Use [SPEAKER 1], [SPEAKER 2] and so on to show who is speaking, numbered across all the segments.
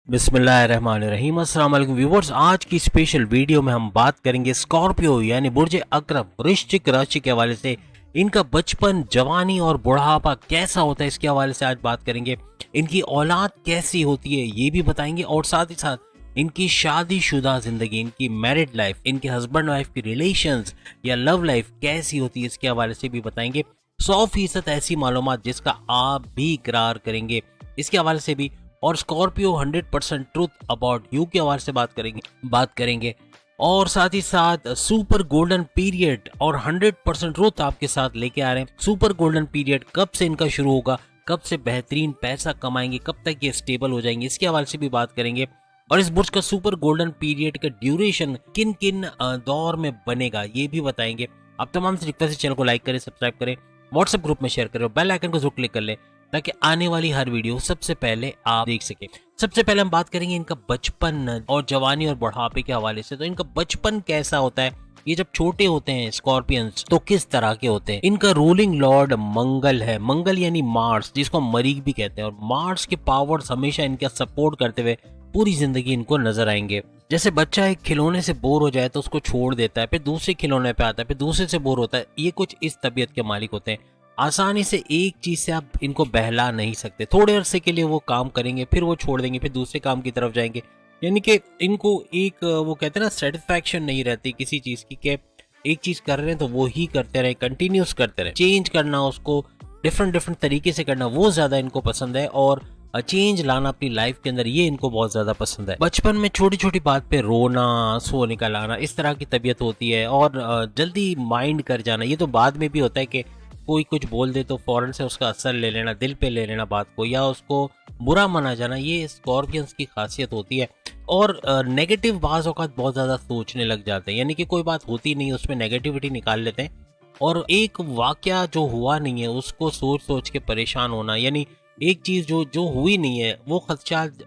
[SPEAKER 1] बिस्मिल्लाहिर्रहमानिर्रहीम। अस्सलाम वालेकुम व्यूअर्स, आज की स्पेशल वीडियो में हम बात करेंगे स्कॉर्पियो यानी बुर्ज अकरब वृश्चिक राशि के हवाले से। इनका बचपन, जवानी और बुढ़ापा कैसा होता है, इसके हवाले से आज बात करेंगे। इनकी औलाद कैसी होती है ये भी बताएंगे, और साथ ही साथ इनकी शादीशुदा जिंदगी, इनकी मैरिड लाइफ, इनके हस्बैंड वाइफ की रिलेशंस या लव लाइफ कैसी होती है इसके हवाले से भी बताएंगे। 100% ऐसी मालूमात जिसका आप भी इकरार करेंगे, इसके हवाले से भी। और स्कॉर्पियो 100% ट्रूथ अबाउट यू के हवाले से बात करेंगे। और साथ ही साथ सुपर गोल्डन पीरियड और 100% ट्रूथ आपके साथ लेके आ रहे हैं। सुपर गोल्डन पीरियड कब से इनका शुरू होगा, कब से बेहतरीन पैसा कमाएंगे, कब तक ये स्टेबल हो जाएंगे, इसके हवाले से भी बात करेंगे। और इस बुर्ज का सुपर गोल्डन पीरियड का ड्यूरेशन किन किन दौर में बनेगा ये भी बताएंगे। आप तमाम से रिक्वेस्ट है, चैनल को लाइक करें, सब्सक्राइब करें, व्हाट्सएप ग्रुप में शेयर करें और बेल आइकन को जरूर क्लिक कर लें ताकि आने वाली हर वीडियो सबसे पहले आप देख सके। सबसे पहले हम बात करेंगे इनका बचपन और जवानी और बुढ़ापे के हवाले से। तो इनका बचपन कैसा होता है, ये जब छोटे होते हैं स्कॉर्पियंस तो किस तरह के होते हैं। इनका रूलिंग लॉर्ड मंगल है, मंगल यानी मार्स, जिसको मरीख भी कहते हैं। और मार्स के पावर्स हमेशा इनका सपोर्ट करते हुए पूरी जिंदगी इनको नजर आएंगे। जैसे बच्चा एक खिलौने से बोर हो जाए तो उसको छोड़ देता है, फिर दूसरे खिलौने पे आता है, फिर दूसरे से बोर होता है। ये कुछ इस तबीयत के मालिक होते हैं। आसानी से एक चीज से आप इनको बहला नहीं सकते। थोड़े अरसे के लिए वो काम करेंगे, फिर वो छोड़ देंगे, फिर दूसरे काम की तरफ जाएंगे। यानी कि इनको एक वो कहते हैं ना, सेटिस्फैक्शन नहीं रहती किसी चीज की, कि एक चीज कर रहे हैं तो वो ही करते रहे, कंटिन्यूस करते रहे। चेंज करना, उसको डिफरेंट डिफरेंट तरीके से करना, वो ज्यादा इनको पसंद है। और चेंज लाना अपनी लाइफ के अंदर, ये इनको बहुत ज्यादा पसंद है। बचपन में छोटी छोटी बात पे रोना, सो निकल आना, इस तरह की तबीयत होती है। और जल्दी माइंड कर जाना, ये तो बाद में भी होता है कि कोई कुछ बोल दे तो फौरन से उसका असर ले लेना, दिल पे ले लेना बात को, या उसको बुरा माना जाना, ये स्कॉर्पियंस की खासियत होती है। और नेगेटिव बाज औकात बहुत ज़्यादा सोचने लग जाते हैं, यानी कि कोई बात होती नहीं उसमें नेगेटिविटी निकाल लेते हैं। और एक वाकया जो हुआ नहीं है उसको सोच सोच के परेशान होना, यानी एक चीज़ जो जो हुई नहीं है वो खदशात,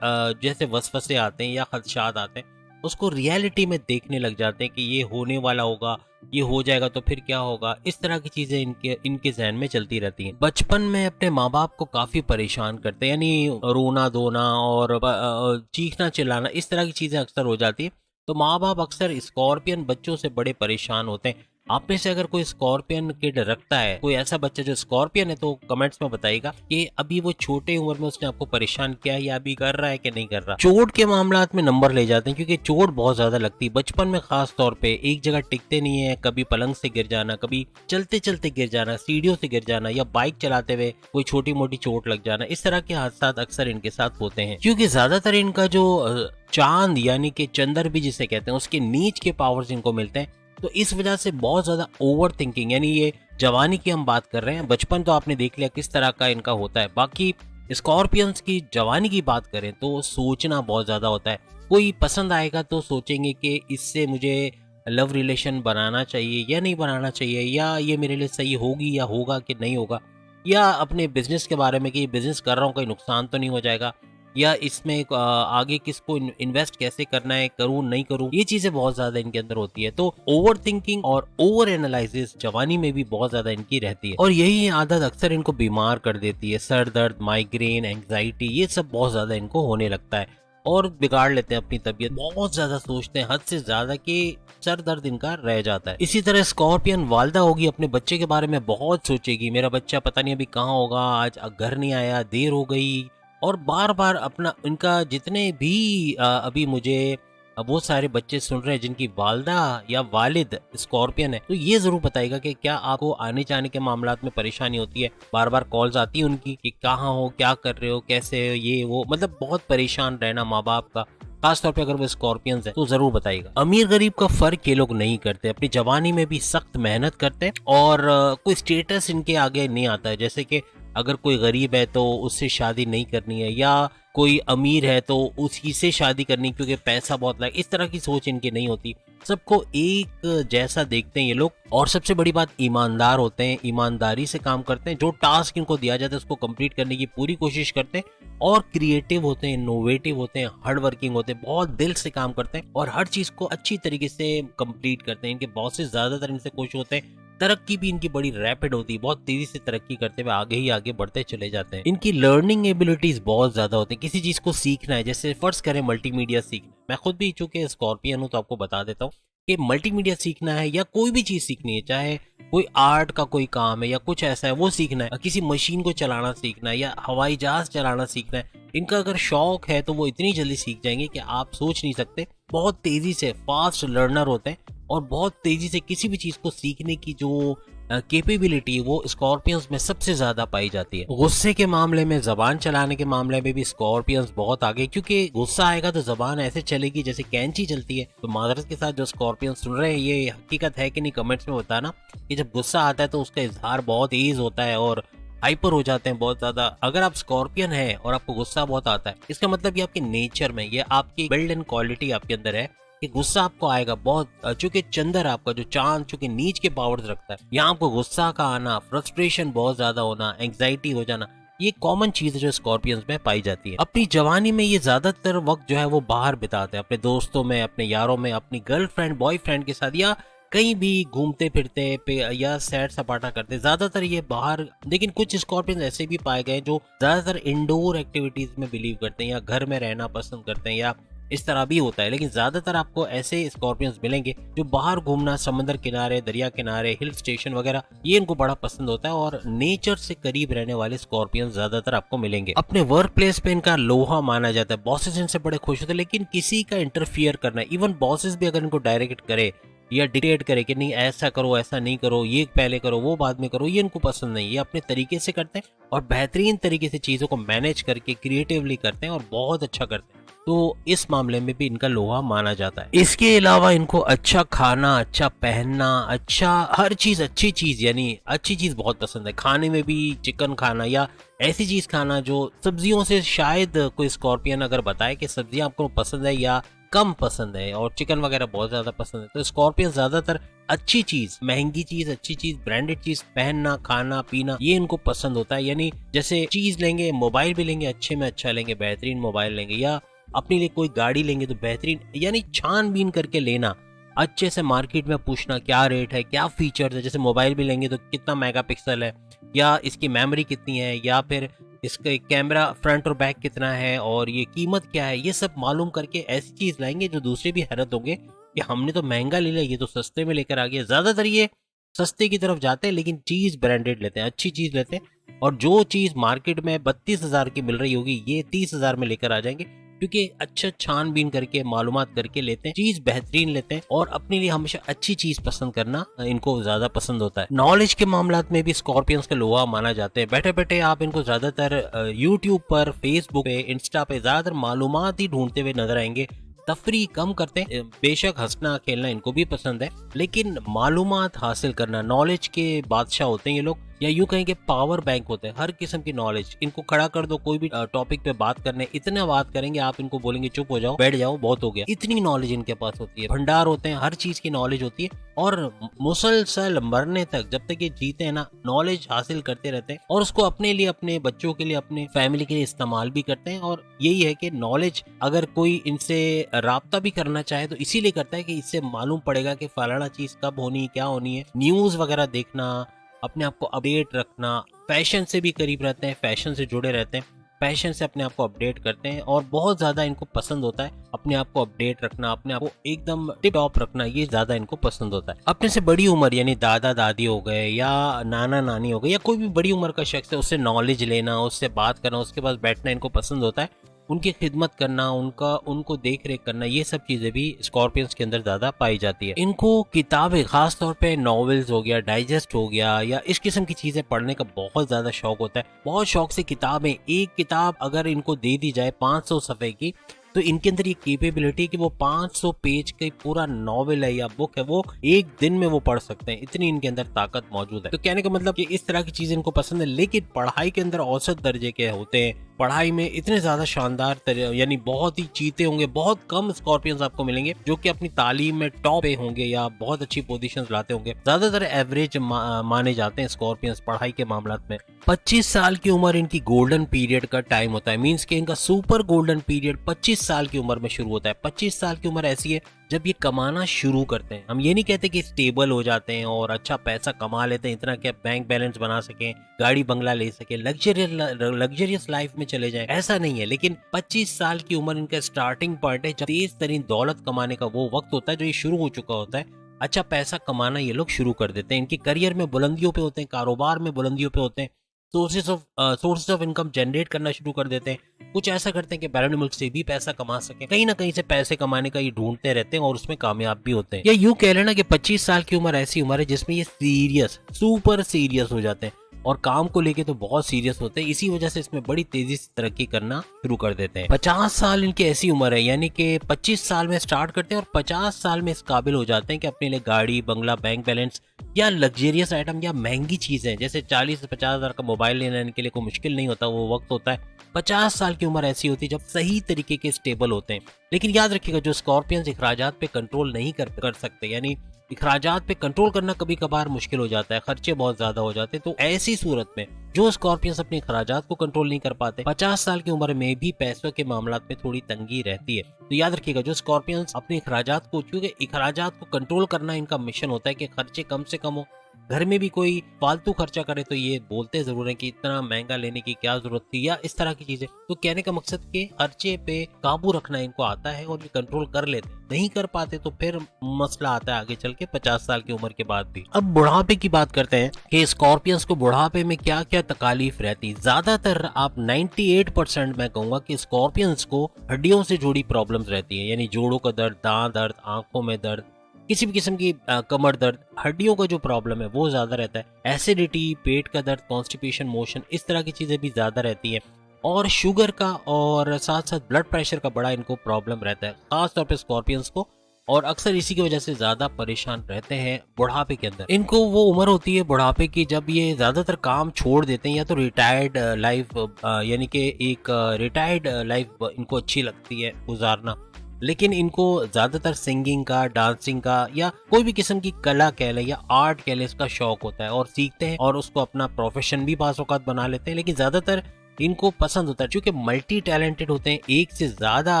[SPEAKER 1] जैसे वसवसे आते हैं या खदशात आते हैं, उसको रियलिटी में देखने लग जाते हैं कि ये होने वाला होगा, ये हो जाएगा तो फिर क्या होगा। इस तरह की चीजें इनके जहन में चलती रहती हैं। बचपन में अपने माँ बाप को काफी परेशान करते हैं, यानी रोना धोना और चीखना चिल्लाना, इस तरह की चीजें अक्सर हो जाती है। तो माँ बाप अक्सर स्कॉर्पियन बच्चों से बड़े परेशान होते हैं। आप में से अगर कोई स्कॉर्पियन किड रखता है, कोई ऐसा बच्चा जो स्कॉर्पियन है, तो कमेंट्स में बताइएगा कि अभी वो छोटे उम्र में उसने आपको परेशान किया है या अभी कर रहा है कि नहीं कर रहा। चोट के मामलात में नंबर ले जाते हैं, क्योंकि चोट बहुत ज्यादा लगती है बचपन में, खास तौर पे एक जगह टिकते नहीं है। कभी पलंग से गिर जाना, कभी चलते चलते गिर जाना, सीढ़ियों से गिर जाना, या बाइक चलाते हुए कोई छोटी मोटी चोट लग जाना, इस तरह के हादसा अक्सर इनके साथ होते हैं। क्योंकि ज्यादातर इनका जो चांद यानी कि चंद्र भी जिसे कहते हैं, उसके नीच के पावर्स इनको मिलते हैं। तो इस वजह से बहुत ज्यादा ओवर थिंकिंग, यानी ये जवानी की हम बात कर रहे हैं, बचपन तो आपने देख लिया किस तरह का इनका होता है। बाकी स्कॉर्पियंस की जवानी की बात करें तो सोचना बहुत ज्यादा होता है। कोई पसंद आएगा तो सोचेंगे कि इससे मुझे लव रिलेशन बनाना चाहिए या नहीं बनाना चाहिए, या ये मेरे लिए सही होगी या होगा कि नहीं होगा, या अपने बिजनेस के बारे में कि ये बिजनेस कर रहा हूँ कोई नुकसान तो नहीं हो जाएगा, या इसमें आगे किसको इन्वेस्ट कैसे करना है, करूं नहीं करूं, ये चीजें बहुत ज्यादा इनके अंदर होती है। तो ओवर थिंकिंग और ओवर एनालिसिस जवानी में भी बहुत ज्यादा इनकी रहती है, और यही आदत अक्सर इनको बीमार कर देती है। सर दर्द, माइग्रेन, एंग्जाइटी, ये सब बहुत ज्यादा इनको होने लगता है और बिगाड़ लेते हैं अपनी तबीयत। बहुत ज्यादा सोचते हैं, हद से ज्यादा, कि सर दर्द इनका रह जाता है। इसी तरह स्कॉर्पियन वालदा होगी, अपने बच्चे के बारे में बहुत सोचेगी, मेरा बच्चा पता नहीं अभी कहाँ होगा, आज घर नहीं आया, देर हो गई। और बार बार अपना, इनका जितने भी अभी मुझे वो सारे बच्चे सुन रहे हैं जिनकी वालदा या वालिद स्कॉर्पियन है, तो ये जरूर बताइएगा कि क्या आपको आने जाने के मामलात में परेशानी होती है। बार बार कॉल्स आती है उनकी कि कहाँ हो, क्या कर रहे हो, कैसे हो, ये वो, मतलब बहुत परेशान रहना माँ बाप का, खासतौर पे अगर वो स्कॉर्पियंस है तो जरूर बताइएगा। अमीर गरीब का फर्क ये लोग नहीं करते, अपनी जवानी में भी सख्त मेहनत करते हैं, और कोई स्टेटस इनके आगे नहीं आता है। जैसे कि अगर कोई गरीब है तो उससे शादी नहीं करनी है, या कोई अमीर है तो उसी से शादी करनी क्योंकि पैसा बहुत लगे, इस तरह की सोच इनकी नहीं होती। सबको एक जैसा देखते हैं ये लोग। और सबसे बड़ी बात, ईमानदार होते हैं, ईमानदारी से काम करते हैं, जो टास्क इनको दिया जाता है उसको कंप्लीट करने की पूरी कोशिश करते हैं। और क्रिएटिव होते हैं, इनोवेटिव होते हैं, हार्ड वर्किंग होते हैं, बहुत दिल से काम करते हैं और हर चीज को अच्छी तरीके से कंप्लीट करते हैं। इनके बॉसेस ज्यादातर इनसे खुश होते हैं तरक्की भी इनकी बड़ी रैपिड होती है, बहुत तेजी से तरक्की करते हुए आगे ही आगे बढ़ते चले जाते हैं। इनकी लर्निंग एबिलिटीज बहुत ज्यादा होती है। किसी चीज को सीखना है, जैसे फर्ज करें मल्टीमीडिया सीखना, मैं खुद भी चूंकि स्कॉर्पियन हूं तो आपको बता देता हूँ कि मल्टीमीडिया सीखना है या कोई भी चीज सीखनी है, चाहे कोई आर्ट का कोई काम है या कुछ ऐसा है वो सीखना है, किसी मशीन को चलाना सीखना है या हवाई जहाज चलाना सीखना है, इनका अगर शौक है तो वो इतनी जल्दी सीख जाएंगे कि आप सोच नहीं सकते। बहुत तेजी से फास्ट लर्नर होते हैं और बहुत तेजी से किसी भी चीज को सीखने की जो कैपेबिलिटी वो स्कॉर्पियंस में सबसे ज्यादा पाई जाती है। गुस्से के मामले में, जबान चलाने के मामले में भी स्कॉर्पियंस बहुत आगे, क्योंकि गुस्सा आएगा तो जबान ऐसे चलेगी जैसे कैंची चलती है। तो माजरत के साथ जो स्कॉर्पियंस सुन रहे हैं, ये हकीकत है कि नहीं कमेंट्स में बताना कि जब गुस्सा आता है तो उसका इजहार बहुत तेज होता है और हाइपर हो जाते हैं बहुत ज्यादा। अगर आप स्कॉर्पियन है और आपको गुस्सा बहुत आता है, इसका मतलब ये आपके नेचर में, ये आपकी बिल्ड इन क्वालिटी आपके अंदर है कि गुस्सा आपको आएगा बहुत। चूंकि चंद्र आपका जो चांद चूंकि नीच के पावर्स रखता है, यहाँ आपको गुस्सा का आना, फ्रस्ट्रेशन बहुत ज्यादा होना, एंग्जाइटी हो जाना, ये कॉमन चीज है जो स्कॉर्पियंस में पाई जाती है। अपनी जवानी में ये ज्यादातर वक्त जो है वो बाहर बिताते हैं, अपने दोस्तों में, अपने यारों में, अपनी गर्लफ्रेंड बॉयफ्रेंड के साथ, या कहीं भी घूमते फिरते या सैर सपाटा करते, ज्यादातर ये बाहर। लेकिन कुछ स्कॉर्पियंस ऐसे भी पाए गए जो ज्यादातर इंडोर एक्टिविटीज में बिलीव करते हैं या घर में रहना पसंद करते हैं, या इस तरह भी होता है। लेकिन ज्यादातर आपको ऐसे स्कॉर्पियंस मिलेंगे जो बाहर घूमना, समंदर किनारे, दरिया किनारे, हिल स्टेशन वगैरह, ये इनको बड़ा पसंद होता है और नेचर से करीब रहने वाले स्कॉर्पियंस ज्यादातर आपको मिलेंगे। अपने वर्क प्लेस पे इनका लोहा माना जाता है, बॉसेस इनसे बड़े खुश होते हैं। लेकिन किसी का इंटरफियर करना, इवन बॉसेस भी अगर इनको डायरेक्ट करे या डिक्टेट करे कि नहीं ऐसा करो, ऐसा नहीं करो, ये पहले करो, वो बाद में करो, ये इनको पसंद नहीं। ये अपने तरीके से करते हैं और बेहतरीन तरीके से चीजों को मैनेज करके क्रिएटिवली करते हैं और बहुत अच्छा करते हैं। तो इस मामले में भी इनका लोहा माना जाता है। इसके अलावा इनको अच्छा खाना, अच्छा पहनना, अच्छा हर चीज, अच्छी चीज, यानी अच्छी चीज बहुत पसंद है। खाने में भी चिकन खाना या ऐसी चीज खाना जो सब्जियों से, शायद कोई स्कॉर्पियन अगर बताए कि सब्जियां आपको पसंद है या कम पसंद है और चिकन वगैरह बहुत ज्यादा पसंद है, तो स्कॉर्पियन ज्यादातर अच्छी चीज, महंगी चीज, अच्छी चीज, ब्रांडेड चीज, पहनना, खाना पीना, ये इनको पसंद होता है। यानी जैसे चीज लेंगे, मोबाइल भी लेंगे, अच्छे में अच्छा लेंगे, बेहतरीन मोबाइल लेंगे, या अपने लिए कोई गाड़ी लेंगे तो बेहतरीन, यानी छानबीन करके लेना, अच्छे से मार्केट में पूछना क्या रेट है, क्या फीचर्स है। जैसे मोबाइल भी लेंगे तो कितना मेगापिक्सल है, या इसकी मेमोरी कितनी है, या फिर इसका कैमरा फ्रंट और बैक कितना है और ये कीमत क्या है, ये सब मालूम करके ऐसी चीज लाएंगे जो दूसरे भी हैरत होंगे कि हमने तो महंगा ले लिया, ये तो सस्ते में लेकर आ गया। ज्यादातर ये सस्ते की तरफ जाते हैं लेकिन चीज ब्रांडेड लेते हैं, अच्छी चीज लेते हैं। और जो चीज मार्केट में 32,000 की मिल रही होगी, ये 30,000 में लेकर आ जाएंगे, क्योंकि अच्छा छानबीन करके, मालूमात करके लेते हैं, चीज बेहतरीन लेते हैं और अपने लिए हमेशा अच्छी चीज पसंद करना इनको ज्यादा पसंद होता है। नॉलेज के मामलात में भी स्कॉर्पियंस का लोहा माना जाते हैं। बैठे बैठे आप इनको ज्यादातर यूट्यूब पर, फेसबुक पे, इंस्टा पे ज्यादातर मालूमात ही ढूंढते हुए नजर आएंगे। तफरी कम करते हैं, बेशक हंसना खेलना इनको भी पसंद है, लेकिन मालूमात हासिल करना, नॉलेज के बादशाह होते हैं ये लोग, या यूं कहें कि पावर बैंक होते हैं। हर किस्म की नॉलेज इनको खड़ा कर दो, कोई भी टॉपिक पे बात करने, इतना बात करेंगे आप इनको बोलेंगे चुप हो जाओ, बैठ जाओ, बहुत हो गया। इतनी नॉलेज इनके पास होती है, भंडार होते हैं, हर चीज की नॉलेज होती है और मुसलसल मरने तक, जब तक ये जीते हैं ना, नॉलेज हासिल करते रहते हैं और उसको अपने लिए, अपने बच्चों के लिए, अपने फैमिली के लिए इस्तेमाल भी करते हैं। और यही है कि नॉलेज अगर कोई इनसे राब्ता भी करना चाहे तो इसीलिए करता है कि इससे मालूम पड़ेगा कि फलाना चीज कब होनी है, क्या होनी है। न्यूज वगैरह देखना, अपने आप को अपडेट रखना, फैशन से भी करीब रहते हैं, फैशन से जुड़े रहते हैं, फैशन से अपने आप को अपडेट करते हैं और बहुत ज्यादा इनको पसंद होता है अपने आप को अपडेट रखना, अपने आप को एकदम टिप टॉप रखना, ये ज्यादा इनको पसंद होता है। अपने से बड़ी उम्र यानी दादा दादी हो गए या नाना नानी हो गए या कोई भी बड़ी उम्र का शख्स है, उससे नॉलेज लेना, उससे बात करना, उसके पास बैठना इनको पसंद होता है। उनकी खिदमत करना, उनको देख रेख करना, ये सब चीजें भी स्कॉर्पियंस के अंदर ज्यादा पाई जाती है। इनको किताबें, खास तौर पे नॉवेल्स हो गया, डाइजेस्ट हो गया, या इस किस्म की चीजें पढ़ने का बहुत ज्यादा शौक होता है। बहुत शौक से किताबें, एक किताब अगर इनको दे दी जाए 500 सफ़े की, तो इनके अंदर ये कैपेबिलिटी है कि वो 500 पेज का पूरा नॉवेल है या बुक है, वो एक दिन में वो पढ़ सकते हैं, इतनी इनके अंदर ताकत मौजूद है। तो कहने का मतलब कि इस तरह की चीजें इनको पसंद है। लेकिन पढ़ाई के अंदर औसत दर्जे के होते हैं, पढ़ाई में इतने ज्यादा शानदार यानी बहुत ही चीते होंगे। बहुत कम स्कॉर्पियंस आपको मिलेंगे जो कि अपनी तालीम में टॉप पे होंगे या बहुत अच्छी पोजीशंस लाते होंगे। ज्यादातर एवरेज माने जाते हैं स्कॉर्पियंस पढ़ाई के मामलात में। 25 साल की उम्र इनकी गोल्डन पीरियड का टाइम होता है, मींस कि इनका सुपर गोल्डन पीरियड 25 साल की उम्र में शुरू होता है। 25 साल की उम्र ऐसी है जब ये कमाना शुरू करते हैं। हम ये नहीं कहते कि स्टेबल हो जाते हैं और अच्छा पैसा कमा लेते हैं, इतना क्या बैंक बैलेंस बना सकें, गाड़ी बंगला ले सके, लग्जरियस लाइफ में चले जाएं, ऐसा नहीं है। लेकिन 25 साल की उम्र इनका स्टार्टिंग पॉइंट है, जब तेज तरीन दौलत कमाने का वो वक्त होता है जो ये शुरू हो चुका होता है। अच्छा पैसा कमाना ये लोग शुरू कर देते हैं, इनके करियर में बुलंदियों पे होते हैं, कारोबार में बुलंदियों पे होते हैं, सोर्सेस ऑफ इनकम जनरेट करना शुरू कर देते हैं। कुछ ऐसा करते हैं कि बैरून मुल्क से भी पैसा कमा सके, कहीं ना कहीं से पैसे कमाने का ये ढूंढते रहते हैं और उसमें कामयाब भी होते हैं। या यूं कह लेना कि 25 साल की उम्र ऐसी उम्र है जिसमें ये सीरियस, सुपर सीरियस हो जाते हैं और काम को लेके तो बहुत सीरियस होते हैं। इसी वजह से इसमें बड़ी तेजी से तरक्की करना शुरू कर देते हैं। 50 साल इनकी ऐसी उम्र है, यानी कि 25 साल में स्टार्ट करते हैं और 50 साल में इस काबिल हो जाते हैं कि अपने लिए गाड़ी बंगला, बैंक बैलेंस या लग्जरियस आइटम या महंगी चीजें, जैसे 40 से 50 हजार का मोबाइल लेना इनके लिए कोई मुश्किल नहीं होता। वो वक्त होता है 50 साल की उम्र ऐसी होती है जब सही तरीके के स्टेबल होते हैं। लेकिन याद रखिएगा, जो स्कॉर्पियंस अखराजात पे कंट्रोल नहीं कर सकते, यानी अखराजात पे कंट्रोल करना कभी कभार मुश्किल हो जाता है, खर्चे बहुत ज्यादा हो जाते हैं, तो ऐसी सूरत में जो स्कॉर्पियंस अपने अखराजात को कंट्रोल नहीं कर पाते, 50 साल की उम्र में भी पैसों के मामलात में थोड़ी तंगी रहती है। तो याद रखिएगा, जो स्कॉर्पियंस अपने अखराजात को, क्योंकि अखराजात को कंट्रोल करना इनका मिशन होता है कि खर्चे कम से कम हो। घर में भी कोई फालतू खर्चा करे तो ये बोलते जरूर है कि इतना महंगा लेने की क्या जरूरत थी, या इस तरह की चीजें। तो कहने का मकसद के खर्चे पे काबू रखना इनको आता है और ये कंट्रोल कर लेते हैं। नहीं कर पाते तो फिर मसला आता है आगे चल के 50 साल की उम्र के बाद भी। अब बुढ़ापे की बात करते हैं कि स्कॉर्पियंस को बुढ़ापे में क्या क्या तकालीफ रहती। ज्यादातर आप 98% मैं कहूंगा कि स्कॉर्पियंस को हड्डियों से जुड़ी प्रॉब्लम्स रहती है, यानी जोड़ों का दर्द, दांत दर्द, आंखों में दर्द, किसी भी किस्म की कमर दर्द, हड्डियों का जो प्रॉब्लम है वो ज्यादा रहता है। एसिडिटी, पेट का दर्द, कॉन्स्टिपेशन, मोशन, इस तरह की चीजें भी ज्यादा रहती है। और शुगर का और साथ साथ ब्लड प्रेशर का बड़ा इनको प्रॉब्लम रहता है, खासतौर पे स्कॉर्पियंस को। और अक्सर इसी की वजह से ज्यादा परेशान रहते हैं बुढ़ापे के अंदर। इनको वो उम्र होती है बुढ़ापे की जब ये ज्यादातर काम छोड़ देते हैं, या तो रिटायर्ड लाइफ, यानी कि एक रिटायर्ड लाइफ इनको अच्छी लगती है गुजारना। लेकिन इनको ज्यादातर सिंगिंग का, डांसिंग का या कोई भी किस्म की कला कह ले या आर्ट कह ले, इसका शौक होता है और सीखते हैं और उसको अपना प्रोफेशन भी बाज़ औक़ात बना लेते हैं। लेकिन ज्यादातर इनको पसंद होता है, क्योंकि मल्टी टैलेंटेड होते हैं, एक से ज्यादा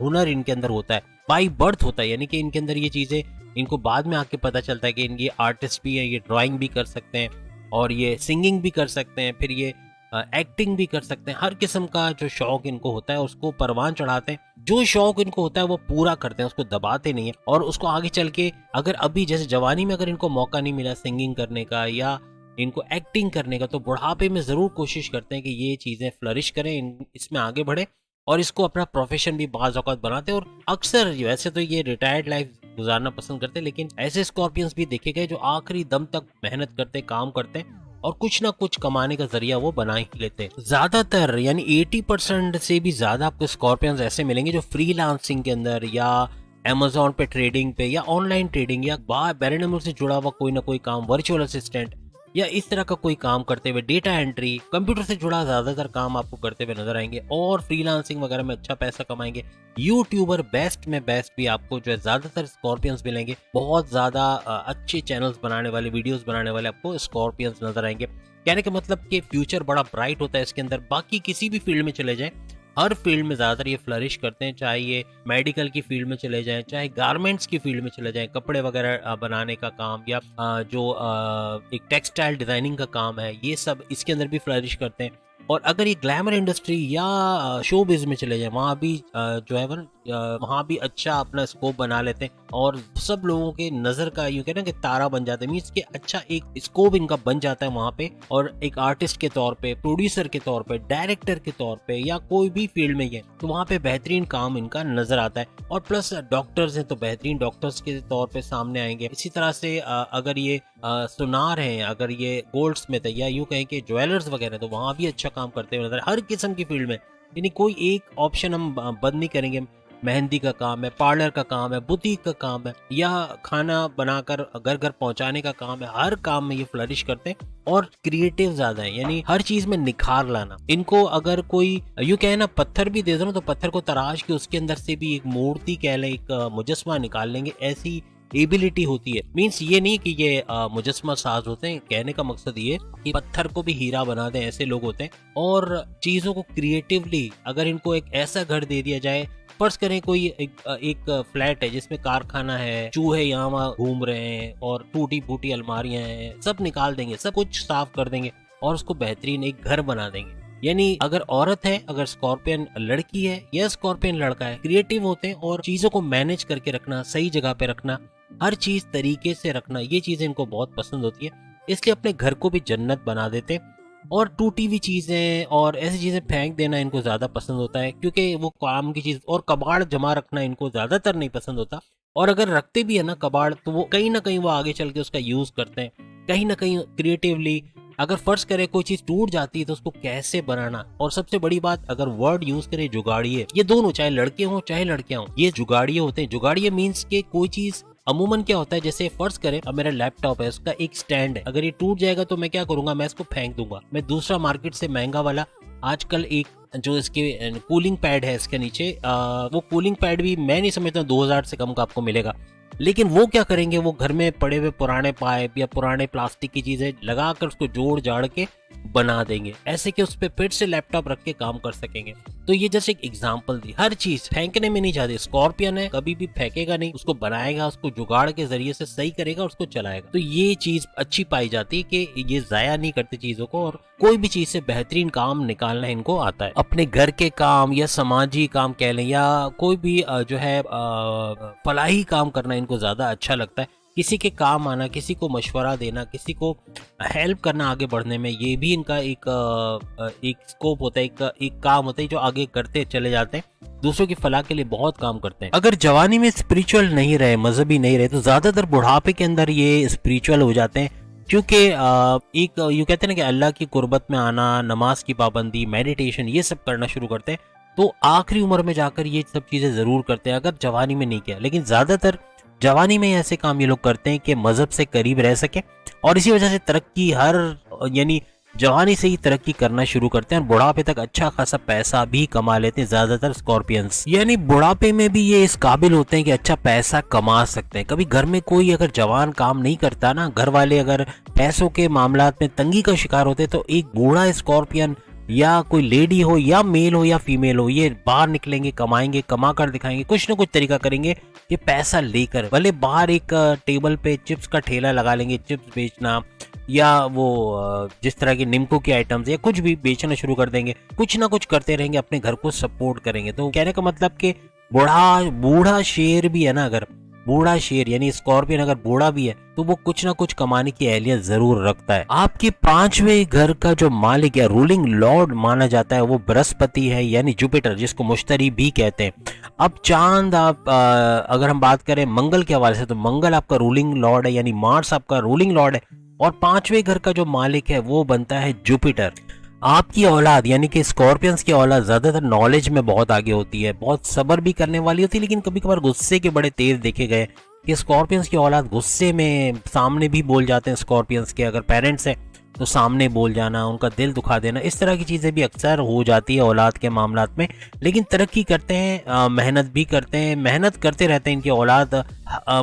[SPEAKER 1] हुनर इनके अंदर होता है, बाई बर्थ होता है। यानी कि इनके अंदर ये चीजें इनको बाद में आके पता चलता है कि इनकी आर्टिस्ट भी है, ये ड्राइंग भी कर सकते हैं और ये सिंगिंग भी कर सकते हैं, फिर ये एक्टिंग भी कर सकते हैं। हर किस्म का जो शौक इनको होता है उसको परवान चढ़ाते हैं। जो शौक इनको होता है वो पूरा करते हैं, उसको दबाते नहीं है। और उसको आगे चल के अगर अभी जैसे जवानी में अगर इनको मौका नहीं मिला सिंगिंग करने का या इनको एक्टिंग करने का, तो बुढ़ापे में जरूर कोशिश करते हैं कि ये चीजें फ्लरिश करें, इसमें आगे बढ़े और इसको अपना प्रोफेशन भी बाज़ औक़ात बनाते हैं। और अक्सर वैसे तो ये रिटायर्ड लाइफ गुजारना पसंद करते हैं, लेकिन ऐसे स्कॉर्पियंस भी देखे गए जो आखिरी दम तक मेहनत करते, काम करते हैं और कुछ ना कुछ कमाने का जरिया वो बना ही लेते हैं। ज्यादातर यानी 80% से भी ज्यादा आपको स्कॉर्पियंस ऐसे मिलेंगे जो फ्रीलांसिंग के अंदर या अमेज़न पे ट्रेडिंग पे या ऑनलाइन ट्रेडिंग या बैरन से जुड़ा हुआ कोई ना कोई काम, वर्चुअल असिस्टेंट या इस तरह का कोई काम करते हुए, डेटा एंट्री, कंप्यूटर से जुड़ा ज्यादातर काम आपको करते हुए नजर आएंगे और फ्रीलांसिंग वगैरह में अच्छा पैसा कमाएंगे। यूट्यूबर बेस्ट में बेस्ट भी आपको जो है ज्यादातर स्कॉर्पियंस मिलेंगे। बहुत ज्यादा अच्छे चैनल्स बनाने वाले, वीडियोस बनाने वाले आपको स्कॉर्पियंस नजर आएंगे। कहने का मतलब कि फ्यूचर बड़ा ब्राइट होता है इसके अंदर। बाकी किसी भी फील्ड में चले जाएं, हर फील्ड में ज्यादातर ये फ्लरिश करते हैं, चाहे ये मेडिकल की फील्ड में चले जाएं, चाहे गारमेंट्स की फील्ड में चले जाएं, कपड़े वगैरह बनाने का काम या जो एक टेक्सटाइल डिजाइनिंग का काम है, ये सब इसके अंदर भी फ्लरिश करते हैं। और अगर ये ग्लैमर इंडस्ट्री या शो बिज में चले जाए, वहाँ भी जो है वहाँ भी अच्छा अपना स्कोप बना लेते हैं और सब लोगों के नजर का यूं कहना कि तारा बन जाते हैं। मींस कि अच्छा एक स्कोप इनका बन जाता है वहाँ पे, और एक आर्टिस्ट के तौर पे, प्रोड्यूसर के तौर पे, डायरेक्टर के तौर पे या कोई भी फील्ड में ये, तो वहाँ पे बेहतरीन काम इनका नजर आता है। और प्लस डॉक्टर्स हैं तो बेहतरीन डॉक्टर्स के तौर पे सामने आएंगे। इसी तरह से अगर ये सुनार हैं, अगर ये गोल्ड स्मिथ है या यूं कहें कि ज्वेलर्स वगैरह, तो वहाँ भी अच्छा काम करते हुए नजर। हर किस्म की फील्ड में, यानी कोई एक ऑप्शन हम बंद नहीं करेंगे। मेहंदी का काम है, पार्लर का काम है, बुटीक का काम है या खाना बनाकर घर घर पहुंचाने का काम है, हर काम में ये फ्लरिश करते हैं और क्रिएटिव ज्यादा है, यानी हर चीज में निखार लाना। इनको अगर कोई यूं कहे ना पत्थर भी दे दो ना, तो पत्थर को तराश के उसके अंदर से भी एक मूर्ति कह लें, एक मुजस्मा निकाल लेंगे, ऐसी एबिलिटी होती है। मीन्स ये नहीं कि ये मुजस्मा साज होते हैं, कहने का मकसद ये कि पत्थर को भी हीरा बना दें, ऐसे लोग होते हैं। और चीजों को क्रिएटिवली, अगर इनको एक ऐसा घर दे दिया जाए फर्ज करें कोई एक फ्लैट है जिसमें कारखाना है, चूहे यहाँ वहाँ घूम रहे हैं और टूटी फूटी अलमारियां हैं, सब निकाल देंगे, सब कुछ साफ कर देंगे और उसको बेहतरीन एक घर बना देंगे। यानी अगर औरत है, अगर स्कॉर्पियन लड़की है या स्कॉर्पियन लड़का है, क्रिएटिव होते हैं और चीजों को मैनेज करके रखना, सही जगह पे रखना, हर चीज तरीके से रखना, ये चीजें इनको बहुत पसंद होती है। इसलिए अपने घर को भी जन्नत बना देते हैं और टूटी हुई चीजें और ऐसी चीजें फेंक देना इनको ज्यादा पसंद होता है, क्योंकि वो काम की चीज, और कबाड़ जमा रखना इनको ज्यादातर नहीं पसंद होता। और अगर रखते भी है ना कबाड़, तो वो कहीं ना कहीं वो आगे चल के उसका यूज करते हैं, कहीं ना कहीं क्रिएटिवली। अगर फर्ज करे कोई चीज टूट जाती है तो उसको कैसे बनाना, और सबसे बड़ी बात अगर वर्ड यूज करे जुगाड़िए, ये दोनों चाहे लड़के हों चाहे लड़कियां हों, ये जुगाड़िए होते हैं। जुगाड़िए मीन्स के कोई चीज अमूमन क्या होता है, जैसे फर्ज करें अब मेरा लैपटॉप है, उसका एक स्टैंड है, अगर ये टूट जाएगा तो मैं क्या करूंगा, मैं इसको फेंक दूंगा, मैं दूसरा मार्केट से महंगा वाला, आजकल एक जो इसके कूलिंग पैड है इसके नीचे, वो कूलिंग पैड भी मैं नहीं समझता 2000 से कम का आपको मिलेगा। लेकिन वो क्या करेंगे, वो घर में पड़े हुए पुराने पाइप या पुराने प्लास्टिक की चीजें लगाकर उसको जोड़ जाड़ के बना देंगे, ऐसे कि उस पर फिर से लैपटॉप रख के काम कर सकेंगे। तो ये जैसे एक एग्जांपल दी। हर चीज फेंकने में नहीं जाती। स्कॉर्पियन है, कभी भी फेंकेगा नहीं, उसको बनाएगा, उसको जुगाड़ के जरिए से सही करेगा, उसको चलाएगा। तो ये चीज अच्छी पाई जाती है कि ये जाया नहीं करते चीजों को, और कोई भी चीज से बेहतरीन काम निकालना इनको आता है। अपने घर के काम या समाजी काम कह लें, या कोई भी जो है फलाही काम करना इनको ज्यादा अच्छा लगता है। किसी के काम आना, किसी को मशवरा देना, किसी को हेल्प करना आगे बढ़ने में, ये भी इनका एक स्कोप होता है, एक काम होता है जो आगे करते चले जाते हैं, दूसरों की फलाह के लिए बहुत काम करते हैं। अगर जवानी में स्पिरिचुअल नहीं रहे, मजहबी नहीं रहे, तो ज्यादातर बुढ़ापे के अंदर ये स्पिरिचुअल हो जाते हैं, क्योंकि एक यूँ कहते हैं ना कि अल्लाह की कुर्बत में आना, नमाज की पाबंदी, मेडिटेशन, ये सब करना शुरू करते हैं। तो आखिरी उम्र में जाकर ये सब चीजें जरूर करते हैं, अगर जवानी में नहीं किया। लेकिन ज्यादातर जवानी में ऐसे काम ये लोग करते हैं कि मजहब से करीब रह सके, और इसी वजह से तरक्की यानी जवानी से ही तरक्की करना शुरू करते हैं और बुढ़ापे तक अच्छा खासा पैसा भी कमा लेते हैं ज्यादातर स्कॉर्पियंस। यानी बुढ़ापे में भी ये इस काबिल होते हैं कि अच्छा पैसा कमा सकते हैं। कभी घर में कोई अगर जवान काम नहीं करता ना, घर वाले अगर पैसों के मामलात में तंगी का शिकार होते, तो एक बूढ़ा स्कॉर्पियन या कोई लेडी हो या मेल हो या फीमेल हो, ये बाहर निकलेंगे, कमाएंगे, कमा कर दिखाएंगे, कुछ ना कुछ तरीका करेंगे कि पैसा लेकर, भले बाहर एक टेबल पे चिप्स का ठेला लगा लेंगे, चिप्स बेचना, या वो जिस तरह के निम्को के आइटम्स या कुछ भी बेचना शुरू कर देंगे, कुछ ना कुछ करते रहेंगे, अपने घर को सपोर्ट करेंगे। तो कहने का मतलब कि बूढ़ा शेर भी है ना, अगर बूढ़ा शेर यानी स्कॉर्पियन अगर बूढ़ा भी है, तो वो कुछ ना कुछ कमाने की अहलियत जरूर रखता है। आपके 5वें घर का जो मालिक या रूलिंग लॉर्ड माना जाता है वो बृहस्पति है, यानी जुपिटर, जिसको मुश्तरी भी कहते हैं। अब चांद, आप अगर हम बात करें मंगल के हवाले से, तो मंगल आपका रूलिंग लॉर्ड है, यानी मार्स आपका रूलिंग लॉर्ड है, और 5वें घर का जो मालिक है वो बनता है जुपिटर। आपकी औलाद यानी कि स्कॉर्पियंस की औलाद ज्यादातर नॉलेज में बहुत आगे होती है, बहुत सब्र भी करने वाली होती है, लेकिन कभी कभार गुस्से के बड़े तेज देखे गए कि स्कॉर्पियंस की औलाद गुस्से में सामने भी बोल जाते हैं। स्कॉर्पियंस के अगर पेरेंट्स हैं तो सामने बोल जाना, उनका दिल दुखा देना, इस तरह की चीजें भी अक्सर हो जाती है औलाद के मामलात में। लेकिन तरक्की करते हैं, मेहनत भी करते हैं, मेहनत करते रहते हैं। इनकी औलाद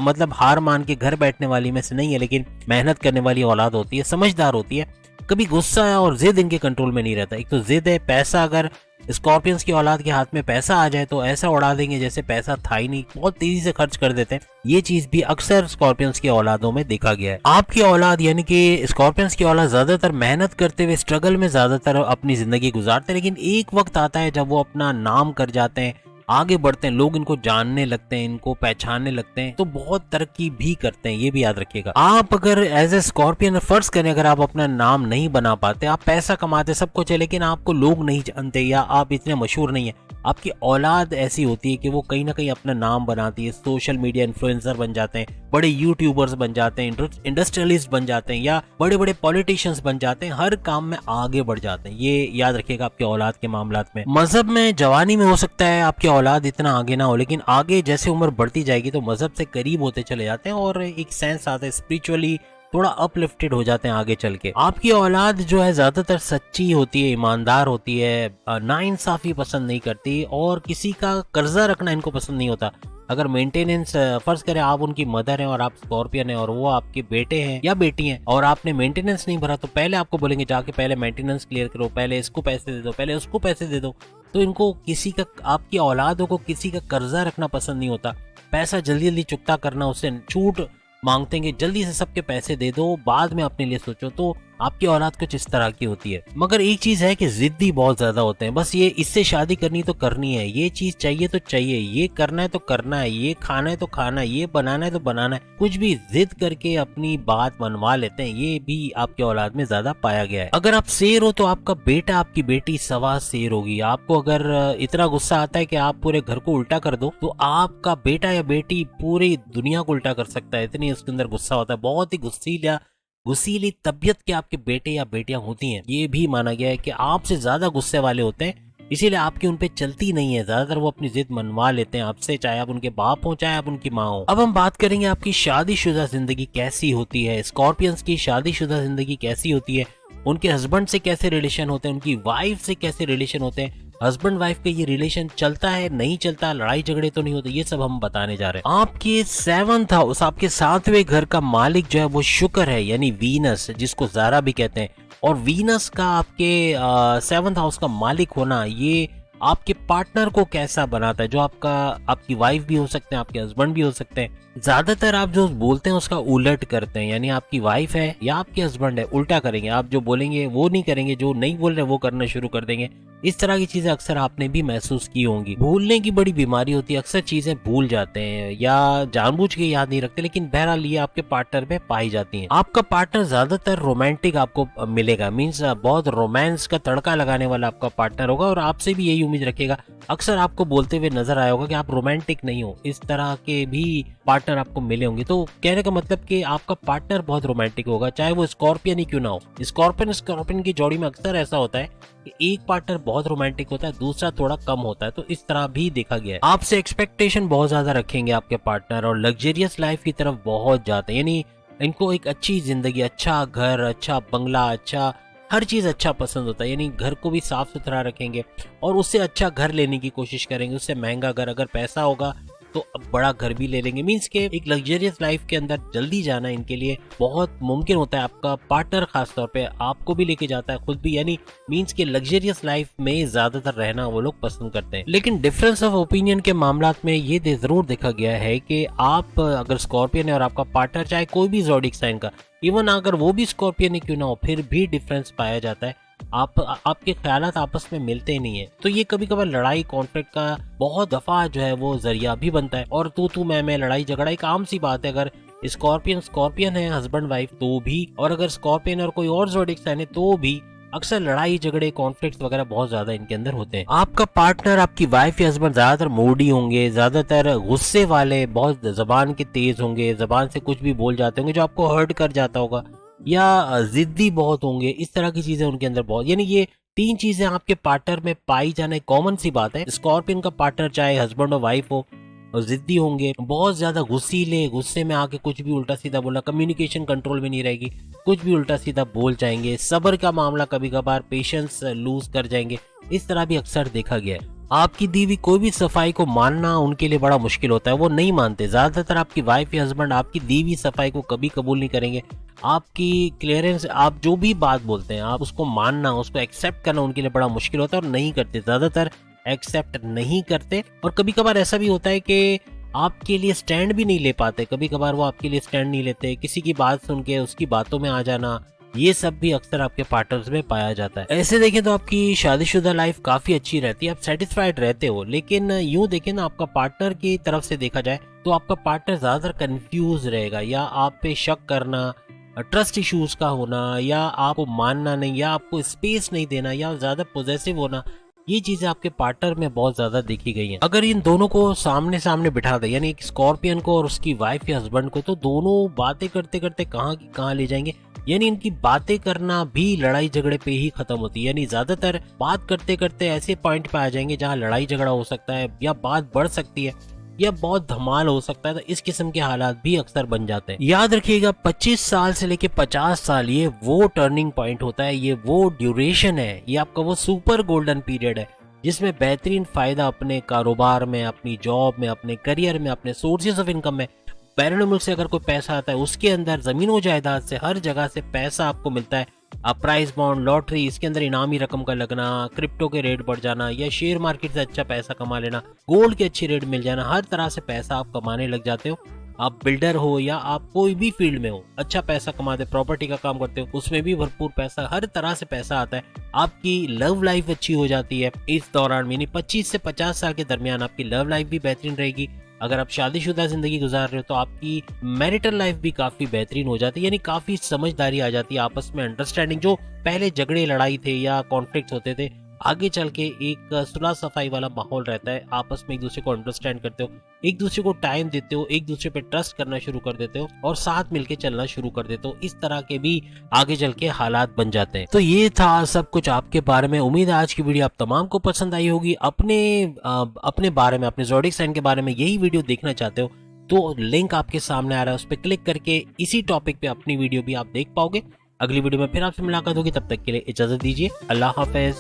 [SPEAKER 1] मतलब हार मान के घर बैठने वाली में से नहीं है, लेकिन मेहनत करने वाली औलाद होती है, समझदार होती है। कभी गुस्सा और जिद इनके कंट्रोल में नहीं रहता। एक तो जिद है, पैसा, अगर स्कॉर्पियंस की औलाद के हाथ में पैसा आ जाए तो ऐसा उड़ा देंगे जैसे पैसा था ही नहीं, बहुत तेजी से खर्च कर देते हैं। ये चीज भी अक्सर स्कॉर्पियंस की औलादों में देखा गया है। आपकी औलाद यानी कि स्कॉर्पियंस की औलाद ज्यादातर मेहनत करते हुए स्ट्रगल में ज्यादातर अपनी जिंदगी गुजारते हैं, लेकिन एक वक्त आता है जब वो अपना नाम कर जाते हैं, आगे बढ़ते हैं, लोग इनको जानने लगते हैं, इनको पहचानने लगते हैं, तो बहुत तरक्की भी करते हैं। ये भी याद रखिएगा। आप अगर एज ए स्कॉर्पियन फर्ज करें, अगर आप अपना नाम नहीं बना पाते, आप पैसा कमाते, सब कुछ है, लेकिन आपको लोग नहीं जानते या आप इतने मशहूर नहीं है, आपकी औलाद ऐसी होती है कि वो कहीं ना कहीं अपना नाम बनाती है, सोशल मीडिया इन्फ्लुएंसर बन जाते हैं, बड़े यूट्यूबर्स बन जाते हैं, इंडस्ट्रियलिस्ट बन जाते हैं, या बड़े बड़े पॉलिटिशियंस बन जाते हैं, हर काम में आगे बढ़ जाते हैं। ये याद रखिएगा आपके औलाद के मामलात में। मजहब में जवानी में हो सकता है आपकी औलाद इतना आगे ना हो, लेकिन आगे जैसे उम्र बढ़ती जाएगी तो मजहब से करीब होते चले जाते हैं और एक सेंस आता है, स्पिरिचुअली थोड़ा अपलिफ्टेड हो जाते हैं आगे चल के। आपकी औलाद जो है ज्यादातर सच्ची होती है, ईमानदार होती है, नाइंसाफी पसंद नहीं करती और किसी का कर्जा रखना इनको पसंद नहीं होता। अगर मेंटेनेंस, फर्ज करें आप उनकी मदर हैं और आप स्कॉर्पियन हैं और वो आपके बेटे हैं या बेटी हैं और आपने मेंटेनेंस नहीं भरा, तो पहले आपको बोलेंगे जाके पहले मेंटेनेंस क्लियर करो, पहले इसको पैसे दे दो, पहले उसको पैसे दे दो। तो इनको किसी का, आपकी औलादों को किसी का कर्जा रखना पसंद नहीं होता, पैसा जल्दी जल्दी चुकता करना, उससे छूट मांगते हैं कि जल्दी से सबके पैसे दे दो, बाद में अपने लिए सोचो। तो आपकी औलाद कुछ इस तरह की होती है। मगर एक चीज है कि जिद्दी बहुत ज्यादा होते हैं, बस ये इससे शादी करनी तो करनी है, ये चीज चाहिए तो चाहिए, ये करना है तो करना है, ये खाना है तो खाना है, ये बनाना है तो बनाना है, कुछ भी जिद करके अपनी बात मनवा लेते हैं। ये भी आपके औलाद में ज्यादा पाया गया है। अगर आप शेर हो तो आपका बेटा, आपकी बेटी सवा शेर होगी। आपको अगर इतना गुस्सा आता है कि आप पूरे घर को उल्टा कर दो, तो आपका बेटा या बेटी पूरी दुनिया को उल्टा कर सकता है, इतनी उसके अंदर गुस्सा होता है। बहुत ही गुस्सीली तबीयत के आपके बेटे या बेटियां होती हैं। ये भी माना गया है कि आपसे ज्यादा गुस्से वाले होते हैं, इसीलिए आपकी उन पे चलती नहीं है, ज्यादातर वो अपनी जिद मनवा लेते हैं आपसे, चाहे आप उनके बाप हो चाहे आप उनकी माँ हो। अब हम बात करेंगे आपकी शादीशुदा जिंदगी कैसी होती है। स्कॉर्पियंस की शादीशुदा जिंदगी कैसी होती है, उनके हस्बैंड से कैसे रिलेशन होते हैं, उनकी वाइफ से कैसे रिलेशन होते हैं, हस्बैंड वाइफ का ये रिलेशन चलता है नहीं चलता, लड़ाई झगड़े तो नहीं होते, ये सब हम बताने जा रहे हैं। आपके 7th हाउस, आपके 7वें घर का मालिक जो है वो शुक्र है, यानी वीनस, जिसको ज़ारा भी कहते हैं। और वीनस का आपके 7th हाउस का मालिक होना, ये आपके पार्टनर को कैसा बनाता है, जो आपकी वाइफ भी हो सकते हैं, आपके हस्बैंड भी हो सकते हैं। ज्यादातर आप जो बोलते हैं उसका उलट करते हैं, यानी आपकी वाइफ है या आपके हस्बैंड है, उल्टा करेंगे। आप जो बोलेंगे वो नहीं करेंगे, जो नहीं बोल रहे वो करना शुरू कर देंगे। इस तरह की चीजें अक्सर आपने भी महसूस की होंगी। भूलने की बड़ी बीमारी होती है, अक्सर चीजें भूल जाते हैं या जानबूझ के याद नहीं रखते, लेकिन बहरहाल ये आपके पार्टनर में पाई जाती है। आपका पार्टनर ज्यादातर रोमांटिक आपको मिलेगा, मीन्स बहुत रोमांस का तड़का लगाने वाला आपका पार्टनर होगा और आपसे भी यही उम्मीद रखेगा। अक्सर आपको बोलते हुए नजर आया होगा कि आप रोमांटिक नहीं हो, इस तरह के भी पार्टनर आपको मिले होंगे। तो कहने का मतलब कि आपका पार्टनर बहुत रोमांटिक होगा, चाहे वो स्कॉर्पियन ही क्यों ना हो। स्कॉर्पियन की जोड़ी में अक्सर ऐसा होता है कि एक पार्टनर बहुत रोमांटिक होता है, दूसरा थोड़ा कम होता है, तो इस तरह भी देखा गया है। आपसे एक्सपेक्टेशन बहुत ज्यादा रखेंगे आपके पार्टनर और लग्जरियस लाइफ की तरफ बहुत जाते हैं, यानी इनको एक अच्छी जिंदगी, अच्छा घर, अच्छा बंगला, अच्छा हर चीज अच्छा पसंद होता है। यानी घर को भी साफ सुथरा रखेंगे और उससे अच्छा घर लेने की कोशिश करेंगे, उससे महंगा घर, अगर पैसा होगा तो बड़ा घर भी ले लेंगे। मीन्स के एक लग्जरियस लाइफ के अंदर जल्दी जाना इनके लिए बहुत मुमकिन होता है। आपका पार्टनर खास तौर पे आपको भी लेके जाता है, खुद भी, यानी मीन्स के लग्जरियस लाइफ में ज्यादातर रहना वो लोग पसंद करते हैं। लेकिन डिफरेंस ऑफ ओपिनियन के मामलात में ये जरूर देखा गया है कि आप अगर स्कॉर्पियन है और आपका पार्टनर चाहे कोई भी ज़ोडिक साइन का, इवन अगर वो भी स्कॉर्पियन ही क्यों ना हो, फिर भी डिफरेंस पाया जाता है। आपके ख्यालात आपस में मिलते ही नहीं है, तो ये कभी कभार लड़ाई कॉन्फ्लिक्ट का बहुत दफा जो है वो जरिया भी बनता है। और तू मैं लड़ाई झगड़ा एक आम सी बात है। अगर स्कॉर्पियन है हस्बैंड वाइफ तो भी, और अगर स्कॉर्पियन और कोई और ज़ोडिक साइन है तो भी अक्सर लड़ाई झगड़े कॉन्फ्लिक्ट वगैरह बहुत ज्यादा इनके अंदर होते हैं। आपका पार्टनर, आपकी वाइफ या हस्बैंड ज्यादातर मूडी होंगे, ज्यादातर गुस्से वाले, बहुत जबान के तेज होंगे, जबान से कुछ भी बोल जाते होंगे जो आपको हर्ट कर जाता होगा, या जिद्दी बहुत होंगे। इस तरह की चीजें उनके अंदर बहुत, यानी ये 3 चीजें आपके पार्टनर में पाई जाना कॉमन सी बात है। स्कॉर्पियन का पार्टनर चाहे हस्बैंड और वाइफ हो, और जिद्दी होंगे, बहुत ज्यादा गुस्सीले, गुस्से में आके कुछ भी उल्टा सीधा बोला, कम्युनिकेशन कंट्रोल में नहीं रहेगी, कुछ भी उल्टा सीधा बोल जाएंगे, सब्र का मामला कभी कभार पेशेंस लूज कर जाएंगे, इस तरह भी अक्सर देखा गया है। आपकी दी हुई कोई भी सफाई को मानना उनके लिए बड़ा मुश्किल होता है, वो नहीं मानते। ज्यादातर आपकी वाइफ या हस्बैंड आपकी दी हुई सफाई को कभी कबूल नहीं करेंगे। आपकी क्लियरेंस, आप जो भी बात बोलते हैं, आप उसको मानना, उसको एक्सेप्ट करना उनके लिए बड़ा मुश्किल होता है और नहीं करते, ज्यादातर एक्सेप्ट नहीं करते। और कभी कभार ऐसा भी होता है कि आपके लिए स्टैंड भी नहीं ले पाते, कभी कभार वो आपके लिए स्टैंड नहीं लेते, किसी की बात सुन के उसकी बातों में आ जाना, ये सब भी अक्सर आपके पार्टनर्स में पाया जाता है। ऐसे देखें तो आपकी शादीशुदा लाइफ काफी अच्छी रहती है, आप सेटिस्फाइड रहते हो। लेकिन यूं देखें ना, आपका पार्टनर की तरफ से देखा जाए तो आपका पार्टनर ज्यादातर कंफ्यूज रहेगा, या आप पे शक करना, ट्रस्ट इश्यूज का होना, या आपको मानना नहीं, या आपको स्पेस नहीं देना, या ज्यादा पॉजेसिव होना, ये चीजें आपके पार्टनर में बहुत ज्यादा देखी गई हैं। अगर इन दोनों को सामने सामने बिठा दे, यानी एक स्कॉर्पियन को और उसकी वाइफ या हस्बैंड को, तो दोनों बातें करते करते कहाँ ले जाएंगे। यानी इनकी बातें करना भी लड़ाई झगड़े पे ही खत्म होती है, यानी ज्यादातर बात करते करते ऐसे पॉइंट पे आ जाएंगे जहाँ लड़ाई झगड़ा हो सकता है, या बात बढ़ सकती है, या बहुत धमाल हो सकता है। तो इस किस्म के हालात भी अक्सर बन जाते हैं। याद रखिएगा, 25 साल से लेके 50 साल ये वो टर्निंग पॉइंट होता है, ये वो ड्यूरेशन है, ये आपका वो सुपर गोल्डन पीरियड है जिसमें बेहतरीन फ़ायदा अपने कारोबार में, अपनी जॉब में, अपने करियर में, अपने सोर्सेज ऑफ इनकम में, बैरून मुल्क से अगर कोई पैसा आता है उसके अंदर ज़मीन जायदाद से हर जगह से पैसा आपको मिलता है। प्राइस बॉन्ड, लॉटरी, इसके अंदर इनामी रकम का लगना, क्रिप्टो के रेट बढ़ जाना या शेयर मार्केट से अच्छा पैसा कमा लेना, गोल्ड के अच्छी रेट मिल जाना, हर तरह से पैसा आप कमाने लग जाते हो। आप बिल्डर हो या आप कोई भी फील्ड में हो, अच्छा पैसा कमाते, प्रॉपर्टी का काम करते हो, उसमें भी भरपूर पैसा, हर तरह से पैसा आता है। आपकी लव लाइफ अच्छी हो जाती है इस दौरान, यानी 25 से 50 साल के दरमियान आपकी लव लाइफ भी बेहतरीन रहेगी। अगर आप शादीशुदा जिंदगी गुजार रहे हो तो आपकी मैरिटल लाइफ भी काफी बेहतरीन हो जाती है, यानी काफी समझदारी आ जाती है, आपस में अंडरस्टैंडिंग, जो पहले झगड़े लड़ाई थे या कॉन्फ्लिक्ट होते थे, आगे चल के एक सुलह सफाई वाला माहौल रहता है। आपस में एक दूसरे को अंडरस्टैंड करते हो, एक दूसरे को टाइम देते हो, एक दूसरे पे ट्रस्ट करना शुरू कर देते हो और साथ मिलके चलना शुरू कर देते हो। इस तरह के भी आगे चल के हालात बन जाते हैं। तो ये था सब कुछ आपके बारे में। उम्मीद है आज की वीडियो आप तमाम को पसंद आई होगी। अपने बारे में, अपने ज़ोडिएक साइन के बारे में यही वीडियो देखना चाहते हो तो लिंक आपके सामने आ रहा है, उस पर क्लिक करके इसी टॉपिक पे अपनी वीडियो भी आप देख पाओगे। अगली वीडियो में फिर आपसे मुलाकात होगी, तब तक के लिए इजाजत दीजिए। अल्लाह हाफिज।